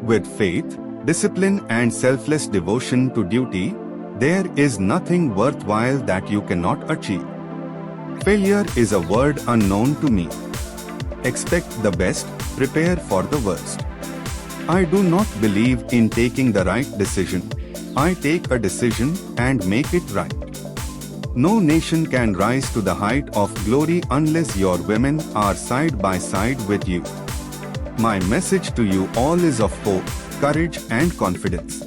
With faith, discipline and selfless devotion to duty, there is nothing worthwhile that you cannot achieve. Failure is a word unknown to me. Expect the best, prepare for the worst. I do not believe in taking the right decision. I take a decision and make it right. No nation can rise to the height of glory unless your women are side by side with you. My message to you all is of hope, courage and confidence.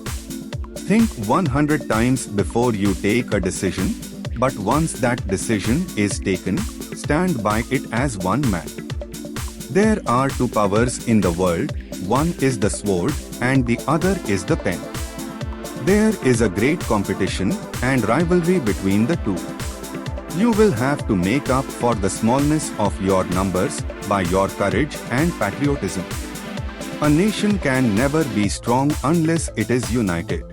Think 100 times before you take a decision, but once that decision is taken, stand by it as one man. There are two powers in the world, one is the sword and the other is the pen. There is a great competition and rivalry between the two. You will have to make up for the smallness of your numbers by your courage and patriotism. A nation can never be strong unless it is united.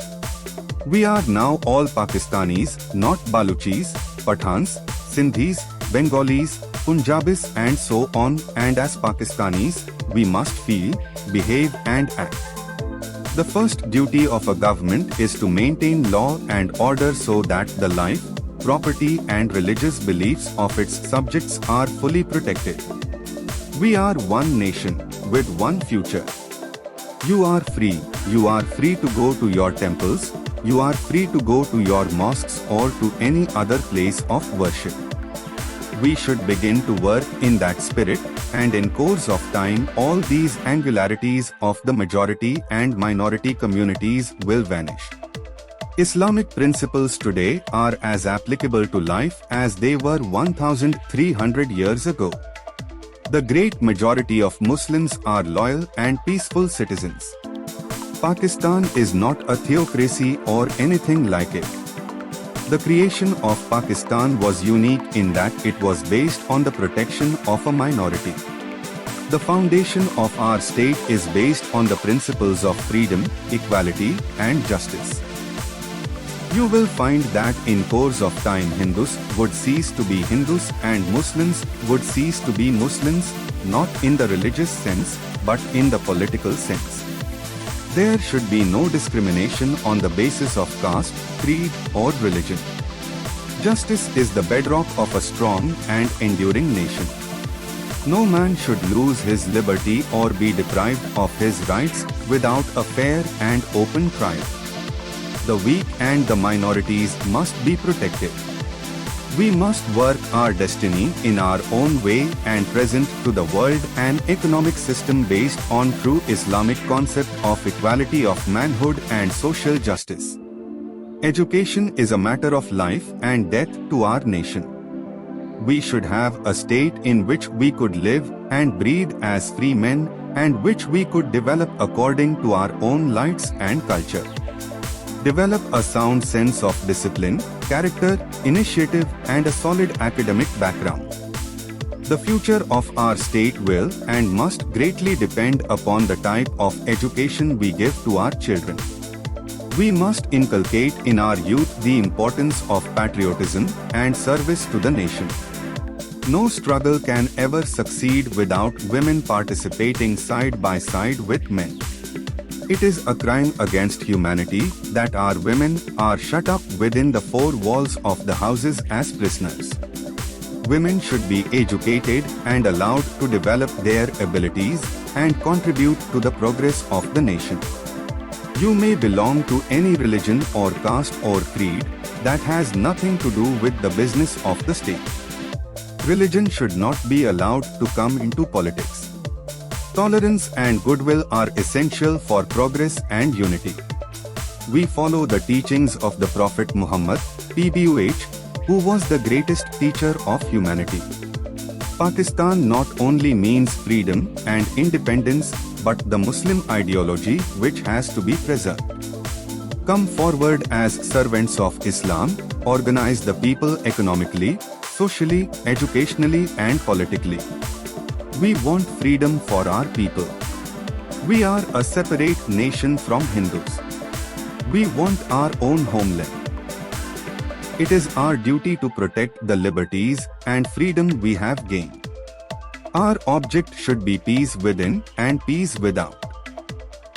We are now all Pakistanis, not Baluchis, Pathans, Sindhis, Bengalis, Punjabis and so on, and as Pakistanis, we must feel, behave and act. The first duty of a government is to maintain law and order so that the life, property and religious beliefs of its subjects are fully protected. We are one nation, with one future. You are free to go to your temples, you are free to go to your mosques or to any other place of worship. We should begin to work in that spirit, and in course of time all these angularities of the majority and minority communities will vanish. Islamic principles today are as applicable to life as they were 1300 years ago. The great majority of Muslims are loyal and peaceful citizens. Pakistan is not a theocracy or anything like it. The creation of Pakistan was unique in that it was based on the protection of a minority. The foundation of our state is based on the principles of freedom, equality and justice. You will find that in course of time Hindus would cease to be Hindus and Muslims would cease to be Muslims, not in the religious sense, but in the political sense. There should be no discrimination on the basis of caste, creed or religion. Justice is the bedrock of a strong and enduring nation. No man should lose his liberty or be deprived of his rights without a fair and open trial. The weak and the minorities must be protected. We must work our destiny in our own way and present to the world an economic system based on true Islamic concept of equality of manhood and social justice. Education is a matter of life and death to our nation. We should have a state in which we could live and breathe as free men and which we could develop according to our own lights and culture. Develop a sound sense of discipline, character, initiative and a solid academic background. The future of our state will and must greatly depend upon the type of education we give to our children. We must inculcate in our youth the importance of patriotism and service to the nation. No struggle can ever succeed without women participating side by side with men. It is a crime against humanity that our women are shut up within the four walls of the houses as prisoners. Women should be educated and allowed to develop their abilities and contribute to the progress of the nation. You may belong to any religion or caste or creed, that has nothing to do with the business of the state. Religion should not be allowed to come into politics. Tolerance and goodwill are essential for progress and unity. We follow the teachings of the Prophet Muhammad, PBUH, who was the greatest teacher of humanity. Pakistan not only means freedom and independence, but the Muslim ideology which has to be preserved. Come forward as servants of Islam, organize the people economically, socially, educationally and politically. We want freedom for our people. We are a separate nation from Hindus. We want our own homeland. It is our duty to protect the liberties and freedom we have gained. Our object should be peace within and peace without.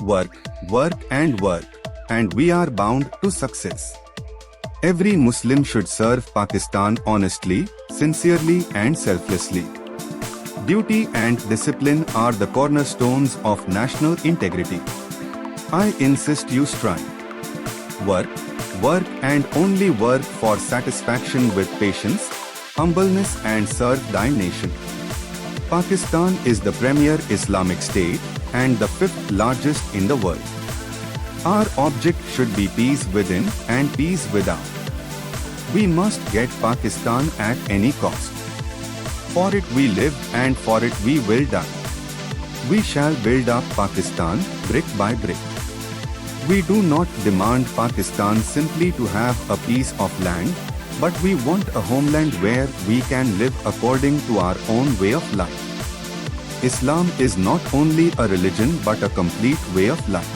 work, work and work, and we are bound to success. Every Muslim should serve Pakistan honestly, sincerely and selflessly. Duty and discipline are the cornerstones of national integrity. I insist you strive. Work, work and only work for satisfaction with patience, humbleness and serve thy nation. Pakistan is the premier Islamic state and the fifth largest in the world. Our object should be peace within and peace without. We must get Pakistan at any cost. For it we live and for it we will die. We shall build up Pakistan brick by brick. We do not demand Pakistan simply to have a piece of land, but we want a homeland where we can live according to our own way of life. Islam is not only a religion but a complete way of life.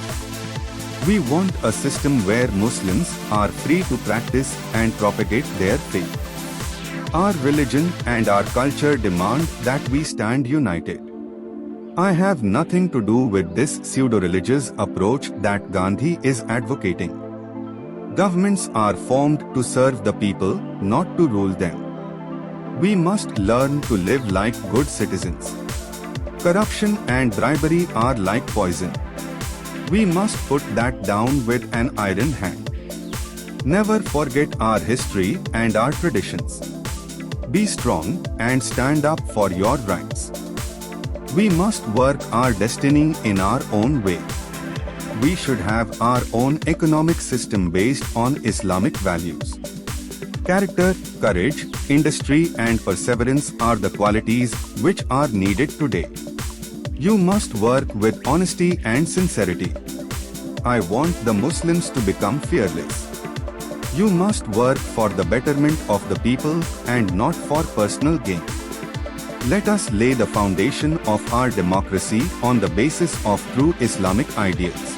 We want a system where Muslims are free to practice and propagate their faith. Our religion and our culture demand that we stand united. I have nothing to do with this pseudo-religious approach that Gandhi is advocating. Governments are formed to serve the people, not to rule them. We must learn to live like good citizens. Corruption and bribery are like poison. We must put that down with an iron hand. Never forget our history and our traditions. Be strong and stand up for your rights. We must work our destiny in our own way. We should have our own economic system based on Islamic values. Character, courage, industry and perseverance are the qualities which are needed today. You must work with honesty and sincerity. I want the Muslims to become fearless. You must work for the betterment of the people and not for personal gain. Let us lay the foundation of our democracy on the basis of true Islamic ideals.